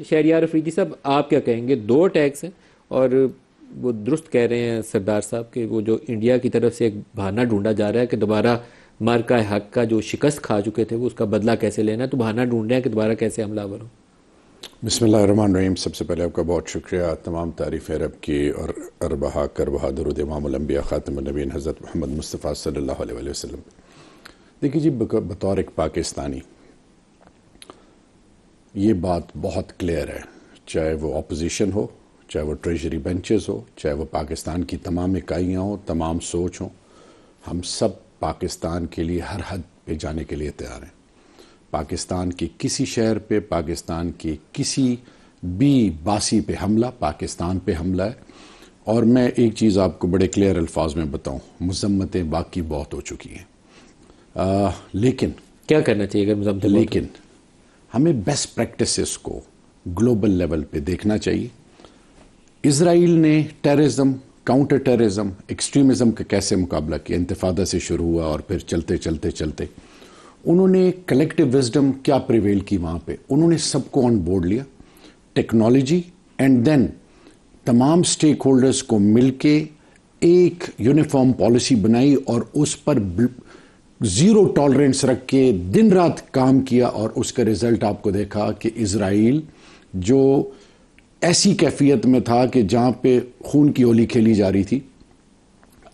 شہریار افریدی صاحب آپ کیا کہیں گے؟ 2 اٹیکس ہیں اور وہ درست کہہ رہے ہیں سردار صاحب کہ وہ جو انڈیا کی طرف سے ایک بہانہ ڈھونڈا جا رہا ہے کہ دوبارہ مارکہ حق کا جو شکست کھا چکے تھے وہ اس کا بدلہ کیسے لینا ہے، تو بہانہ ڈھونڈ رہے ہیں کہ دوبارہ کیسے حملہ آور ہو۔ بسم اللہ الرحمن الرحیم۔ سب سے پہلے آپ کا بہت شکریہ، تمام تعریف رب کی اور اربہا کربہا درود امام الانبیاء خاتم النبیین حضرت محمد مصطفیٰ صلی اللہ علیہ وسلم۔ دیکھیے جی، بطور ایک پاکستانی یہ بات بہت کلیئر ہے، چاہے وہ اپوزیشن ہو، چاہے وہ ٹریجری بینچز ہو، چاہے وہ پاکستان کی تمام اکائیاں ہوں، تمام سوچ ہوں، ہم سب پاکستان کے لیے ہر حد پہ جانے کے لیے تیار ہیں۔ پاکستان کے کسی شہر پہ، پاکستان کے کسی بھی باسی پہ حملہ پاکستان پہ حملہ ہے۔ اور میں ایک چیز آپ کو بڑے کلیئر الفاظ میں بتاؤں، مذمتیں باقی بہت ہو چکی ہیں، لیکن کیا کرنا چاہیے اگر مذمتیں؟ لیکن ہمیں بیسٹ پریکٹسز کو گلوبل لیول پہ دیکھنا چاہیے۔ اسرائیل نے ٹیررزم، کاؤنٹر ٹیررزم، ایکسٹریمزم کا کیسے مقابلہ کیا؟ انتفاضہ سے شروع ہوا اور پھر چلتے چلتے چلتے انہوں نے کلیکٹیو وزڈم کیا پریویل کی وہاں پہ؟ انہوں نے سب کو آن بورڈ لیا، ٹیکنالوجی، اینڈ دین تمام سٹیک ہولڈرز کو مل کے ایک یونیفارم پالیسی بنائی اور اس پر زیرو ٹالرنس رکھ کے دن رات کام کیا، اور اس کا رزلٹ آپ کو دیکھا کہ اسرائیل جو ایسی کیفیت میں تھا کہ جہاں پہ خون کی ہولی کھیلی جا رہی تھی،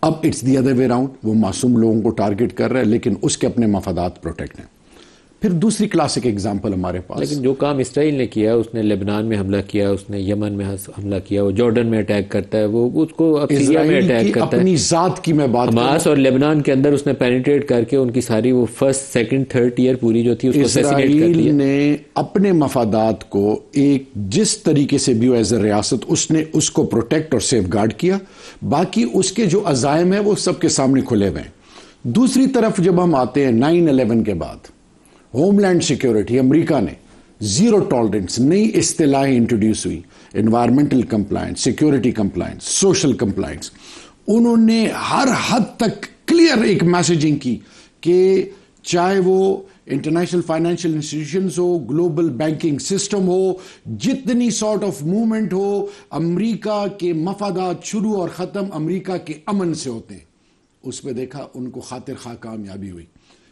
اب it's the other way round, وہ معصوم لوگوں کو ٹارگٹ کر رہا ہے لیکن اس کے اپنے مفادات پروٹیکٹ ہیں۔ پھر دوسری کلاسک ایگزامپل ہمارے پاس، لیکن جو کام اسرائیل نے کیا، اس نے لبنان میں حملہ کیا، اس نے یمن میں حملہ کیا، وہ جارڈن میں اٹیک کرتا ہے، وہ اس کو سیریا میں اٹیک کرتا ہے۔ اپنی ذات کی میں بات کروں، حماس اور لبنان کے اندر اس نے پینیٹریٹ کر کے ان کی ساری وہ فرسٹ سیکنڈ تھرڈ ٹیئر پوری جو تھی اس کو اسیسینیٹ کر دیا۔ اسرائیل نے اپنے مفادات کو ایک جس طریقے سے بھی ایز اے ریاست اس نے اس کو پروٹیکٹ اور سیف گارڈ کیا، باقی اس کے جو عزائم ہیں وہ سب کے سامنے کھلے ہوئے ہیں۔ دوسری طرف جب ہم آتے ہیں 9/11 کے بعد، ہوم لینڈ سیکیورٹی، امریکہ نے زیرو ٹالرنس، نئی اصطلاحیں انٹروڈیوس ہوئی، environmental compliance, security compliance, social compliance, انہوں نے ہر حد تک کلیئر ایک میسیجنگ کی کہ چاہے وہ انٹرنیشنل فائنینشیل انسٹیٹیوشنز ہو، گلوبل بینکنگ سسٹم ہو، جتنی سارٹ آف موومنٹ ہو، امریکہ کے مفادات شروع اور ختم امریکہ کے امن سے ہوتے ہیں۔ اس پہ دیکھا ان کو خاطر خواہ کامیابی ہوئی۔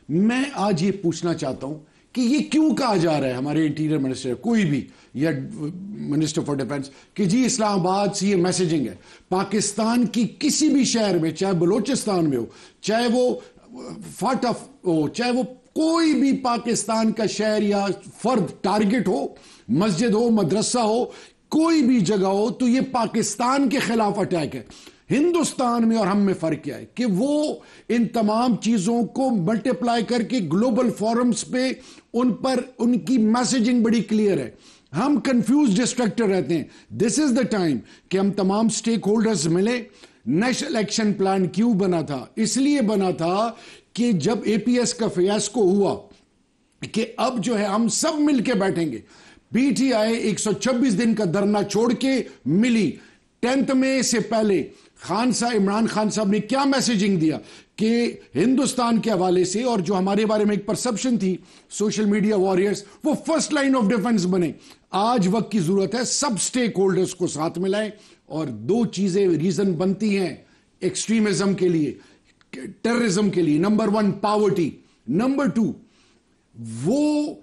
میں آج یہ پوچھنا چاہتا ہوں کہ یہ کیوں کہا جا رہا ہے ہمارے انٹیریئر منسٹر کوئی بھی یا منسٹر فار ڈیفنس کہ جی اسلام آباد سے یہ میسیجنگ ہے؟ پاکستان کی کسی بھی شہر میں، چاہے بلوچستان میں ہو، چاہے وہ فاٹا ہو، چاہے وہ کوئی بھی پاکستان کا شہر یا فرد ٹارگٹ ہو، مسجد ہو، مدرسہ ہو، کوئی بھی جگہ ہو، تو یہ پاکستان کے خلاف اٹیک ہے۔ ہندوستان میں اور ہم میں فرق کیا ہے کہ وہ ان تمام چیزوں کو ملٹیپلائی کر کے گلوبل فورمز پہ ان پر ان کی میسیجنگ بڑی کلیئر ہے۔ ہم کنفیوز ڈسٹریکٹڈ رہتے ہیں۔ دس از دا ٹائم کہ ہم تمام سٹیک ہولڈرز ملے۔ نیشنل ایکشن پلان کیوں بنا تھا؟ اس لیے بنا تھا کہ جب اے پی ایس کا فیاسکو ہوا کہ اب جو ہے ہم سب مل کے بیٹھیں گے۔ پی ٹی آئی 126 دن کا دھرنا چھوڑ کے ملی۔ 10 مئی سے پہلے عمران خان صاحب نے کیا میسیجنگ دیا کہ ہندوستان کے حوالے سے، اور جو ہمارے بارے میں ایک پرسپشن تھی سوشل میڈیا واریئرز، وہ فرسٹ لائن آف ڈیفنس بنے۔ آج وقت کی ضرورت ہے سب سٹیک ہولڈرز کو ساتھ ملائیں، اور 2 چیزیں ریزن بنتی ہیں ایکسٹریمزم کے لیے، ٹیررزم کے لیے۔ نمبر 1 پاورٹی، نمبر 2 وہ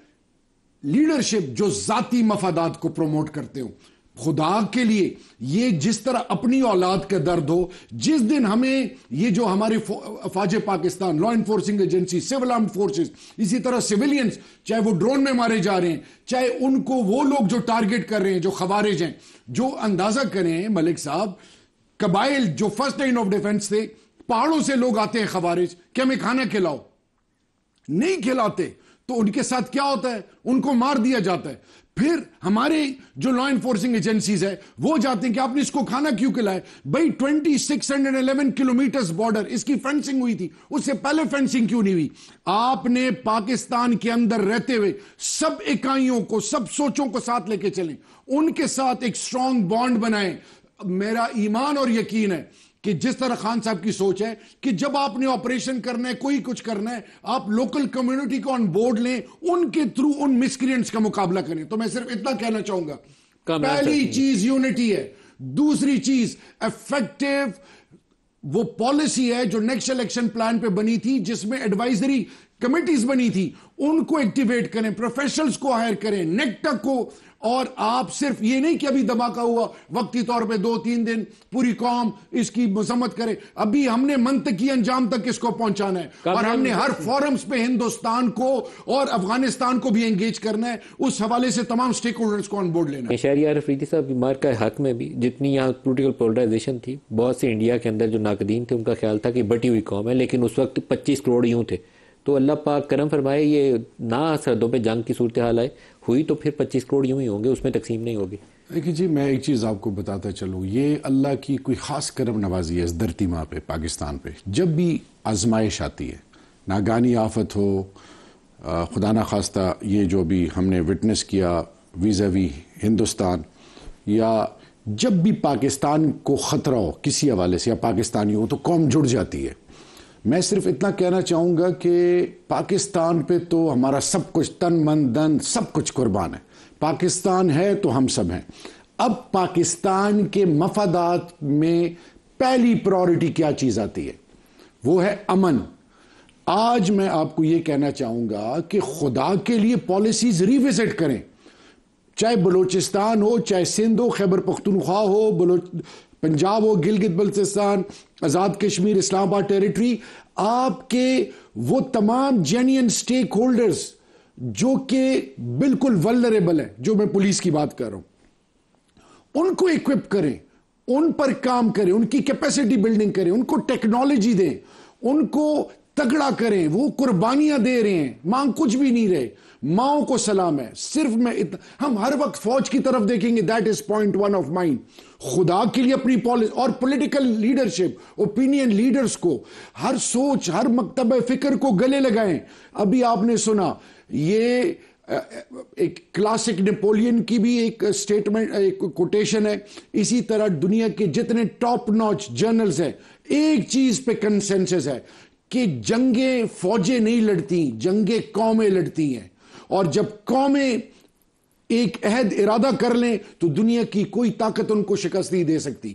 لیڈرشپ جو ذاتی مفادات کو پروموٹ کرتے ہوں۔ خدا کے لیے یہ جس طرح اپنی اولاد کا درد ہو، جس دن ہمیں یہ جو ہمارے افواج Pakistan, law enforcing agency, civil armed forces, اسی طرح سویلینز، چاہے وہ ڈرون میں مارے جا رہے ہیں، چاہے ان کو وہ لوگ جو ٹارگٹ کر رہے ہیں جو خوارج ہیں، جو اندازہ کریں ملک صاحب، قبائل جو فرسٹ لائن آف ڈیفنس تھے، پہاڑوں سے لوگ آتے ہیں خوارج کہ ہمیں کھانا کھلاؤ، نہیں کھلاتے تو ان کے ساتھ کیا ہوتا ہے؟ ان کو مار دیا جاتا ہے۔ پھر ہمارے جو لا انفورسنگ ایجنسیز ہے وہ جاتے ہیں کہ آپ نے اس کو کھانا کیوں کھلائے؟ بھائی 2611 کلومیٹرز بارڈر، اس کی فینسنگ ہوئی تھی، اس سے پہلے فینسنگ کیوں نہیں ہوئی؟ آپ نے پاکستان کے اندر رہتے ہوئے سب اکائیوں کو، سب سوچوں کو ساتھ لے کے چلیں، ان کے ساتھ ایک سٹرونگ بانڈ بنائیں۔ میرا ایمان اور یقین ہے کہ جس طرح خان صاحب کی سوچ ہے کہ جب آپ نے آپریشن کرنا ہے, کوئی کچھ کرنا ہے, آپ لوکل کمیونٹی کو آن بورڈ لیں, ان کے تھرو ان مسکرینٹس کا مقابلہ کریں. تو میں صرف اتنا کہنا چاہوں گا, پہلی چیز یونٹی ہے. دوسری چیز افیکٹو وہ پالیسی ہے جو نیکسٹ الیکشن پلان پہ بنی تھی, جس میں ایڈوائزری کمیٹیز بنی تھی, ان کو ایکٹیویٹ کریں, پروفیشنلز کو ہائر کریں, نیکٹک کو. اور آپ صرف یہ نہیں کہ ابھی دھماکہ ہوا وقتی طور پہ 2-3 دن پوری قوم اس کی مذمت کرے, ابھی ہم نے منطقی انجام تک اس کو پہنچانا ہے, اور ہم نے ہر فورمز پہ ہندوستان کو اور افغانستان کو بھی انگیج کرنا ہے. اس حوالے سے تمام سٹیک ہولڈرز کو آن بورڈ لینا ہے. شہریار افریدی صاحب, مارکہ حق میں بھی جتنی یہاں پولیٹیکل پولرائزیشن تھی, بہت سے انڈیا کے اندر جو ناقدین تھے ان کا خیال تھا کہ بٹی ہوئی قوم ہے, لیکن اس وقت 25 کروڑ یوں تھے. تو اللہ پاک کرم فرمائے, یہ نہ سرحدوں پہ جنگ کی صورتحال آئے ہوئی تو پھر 25 کروڑ یوں ہی ہوں گے, اس میں تقسیم نہیں ہوگی. دیکھیے جی, میں ایک چیز آپ کو بتاتا چلوں, یہ اللہ کی کوئی خاص کرم نوازی ہے اس دھرتی ماں پہ, پاکستان پہ. جب بھی آزمائش آتی ہے, ناگانی آفت ہو, خدا نخواستہ یہ جو بھی ہم نے وٹنس کیا ویزاوی ہندوستان, یا جب بھی پاکستان کو خطرہ ہو کسی حوالے سے یا پاکستانی ہو, تو قوم جڑ جاتی ہے. میں صرف اتنا کہنا چاہوں گا کہ پاکستان پہ تو ہمارا سب کچھ, تن من دن سب کچھ قربان ہے. پاکستان ہے تو ہم سب ہیں. اب پاکستان کے مفادات میں پہلی پرائورٹی کیا چیز آتی ہے, وہ ہے امن. آج میں آپ کو یہ کہنا چاہوں گا کہ خدا کے لیے پالیسیز ریوزٹ کریں, چاہے بلوچستان ہو, چاہے سندھ ہو, خیبر پختونخوا ہو, پنجاب ہو, گلگت بلتستان, آزاد کشمیر, اسلام آباد ٹیریٹری. آپ کے وہ تمام جینین سٹیک ہولڈرز جو کہ بالکل ولنریبل ہیں, جو میں پولیس کی بات کر رہا ہوں, ان کو ایکوپ کریں, ان پر کام کریں, ان کی کیپیسٹی بلڈنگ کریں, ان کو ٹیکنالوجی دیں, ان کو تگڑا کریں. وہ قربانیاں دے رہے ہیں, مانگ کچھ بھی نہیں رہے. ماؤں کو سلام ہے. صرف میں ہم ہر وقت فوج کی طرف دیکھیں گے, that is point 1 of mind. خدا کے لیے اپنی پالیسی اور پولیٹیکل لیڈرشپ, اوپینین لیڈرز کو, ہر سوچ, ہر مکتب فکر کو گلے لگائیں. ابھی آپ نے سنا, یہ ایک کلاسک نیپولین کی بھی ایک سٹیٹمنٹ, ایک کوٹیشن ہے. اسی طرح دنیا کے جتنے ٹاپ نوچ جرنلز ہیں, ایک چیز پہ کنسنسس ہے کہ جنگیں فوجیں نہیں لڑتی, جنگیں قومیں لڑتی ہیں. اور جب قومیں ایک عہد ارادہ کر لیں تو دنیا کی کوئی طاقت ان کو شکست نہیں دے سکتی.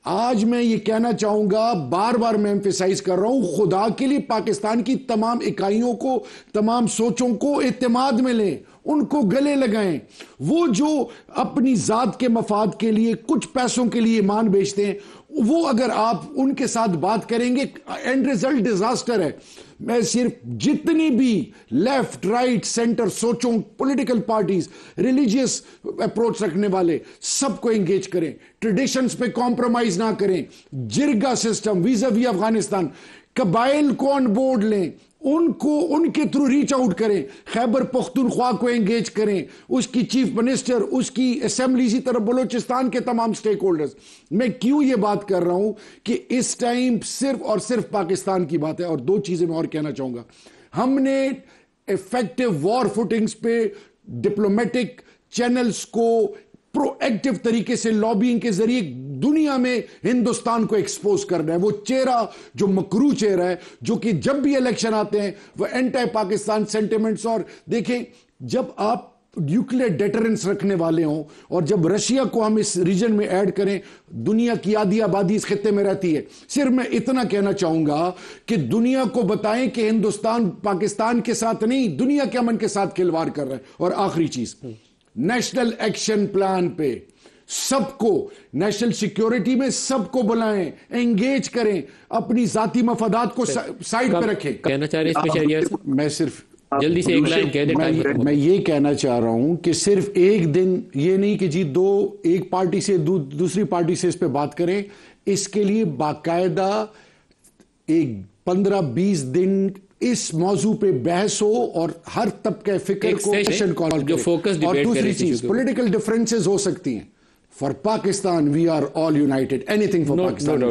آج میں یہ کہنا چاہوں گا, بار بار میں ایمفیسائز کر رہا ہوں, خدا کے لیے پاکستان کی تمام اکائیوں کو, تمام سوچوں کو اعتماد میں لیں, ان کو گلے لگائیں. وہ جو اپنی ذات کے مفاد کے لیے کچھ پیسوں کے لیے ایمان بیچتے ہیں, وہ اگر آپ ان کے ساتھ بات کریں گے, اینڈ ریزلٹ ڈیزاسٹر ہے. میں صرف جتنی بھی لیفٹ رائٹ سینٹر سوچوں, پولیٹیکل پارٹیز, ریلیجیس اپروچ رکھنے والے, سب کو انگیج کریں, ٹریڈیشنز پہ کمپرومائز نہ کریں. جرگا سسٹم ویزا وی افغانستان, قبائل کو آن بورڈ لیں, ان کو ان کے تھرو ریچ آؤٹ کریں, خیبر پختونخوا کو انگیج کریں, اس کی چیف منسٹر, اس کی اسمبلی, اسی طرح بلوچستان کے تمام سٹیک ہولڈرز. میں کیوں یہ بات کر رہا ہوں کہ اس ٹائم صرف اور صرف پاکستان کی بات ہے. اور 2 چیزیں میں اور کہنا چاہوں گا. ہم نے ایفیکٹو وار فوٹنگز پہ ڈپلومیٹک چینلز کو پرو ایکٹیو طریقے سے لابینگ کے ذریعے دنیا میں ہندوستان کو ایکسپوز کرنا ہے. وہ چہرہ جو مکروہ چہرہ ہے, جو کہ جب بھی الیکشن آتے ہیں وہ اینٹی پاکستان سینٹیمنٹس. اور دیکھیں, جب آپ نیوکلیئر ڈیٹرنس رکھنے والے ہوں, اور جب رشیا کو ہم اس ریجن میں ایڈ کریں, دنیا کی آدھی آبادی اس خطے میں رہتی ہے. صرف میں اتنا کہنا چاہوں گا کہ دنیا کو بتائیں کہ ہندوستان پاکستان کے ساتھ نہیں, دنیا کے امن کے ساتھ کھلواڑ کر رہا ہے. اور آخری چیز, نیشنل ایکشن پلان پہ سب کو, نیشنل سیکیورٹی میں سب کو بلائیں, انگیج کریں, اپنی ذاتی مفادات کو سائڈ پہ رکھیں. کہنا چاہ رہے ہیں اس پہ شہریار صاحب, میں صرف جلدی سے ایک لائن کہہ دیں. میں یہ کہنا چاہ رہا ہوں کہ صرف ایک دن یہ نہیں کہ جی ایک پارٹی سے دوسری پارٹی سے اس پہ بات کریں. اس کے لیے باقاعدہ ایک 15-20 دن اس موضوع پہ بحث ہو, اور ہر طبقہ فکر کو جو فوکس اور ڈیبیٹ دوسری چیز, پولیٹیکل ڈفرینسز ہو سکتی ہیں. For Pakistan we are all united, anything for Pakistan.